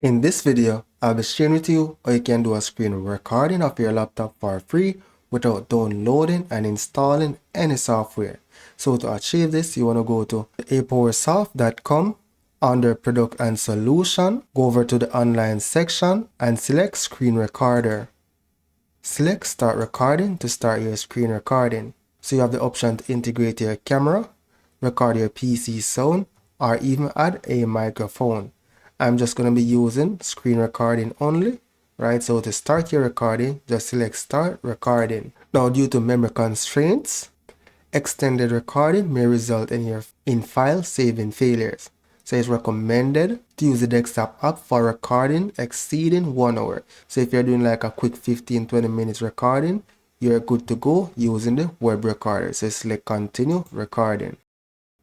In this video, I'll be sharing with you how you can do a screen recording of your laptop for free without downloading and installing any software. So to achieve this, you want to go to apowersoft.com. Under product and solution, go over to the online section and select screen recorder. Select start recording to start your screen recording. So you have the option to integrate your camera, record your PC sound, or even add a microphone. I'm just going to be using screen recording only, right? So to start your recording, just select start recording. Now due to memory constraints, extended recording may result in file saving failures. So it's recommended to use the desktop app for recording exceeding 1 hour. So if you're doing like a quick 15-20 minutes recording, you're good to go using the web recorder. So select continue recording.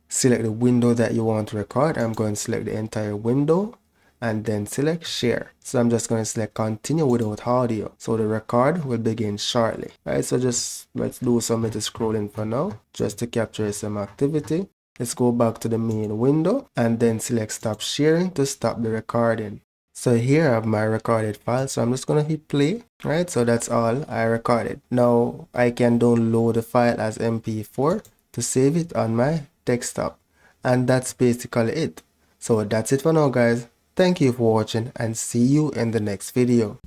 Select the window that you want to record. I'm going to select the entire window and then select share. So I'm just going to select continue without audio. So the record will begin shortly. Alright, so just let's do some little scrolling for now just to capture some activity. Let's go back to the main window and then select stop sharing to stop the recording. So here I have my recorded file, so I'm just going to hit play. Right, so that's all I recorded. Now I can download the file as MP4 to save it on my desktop, and that's basically it. So that's it for now, guys. Thank you for watching and see you in the next video.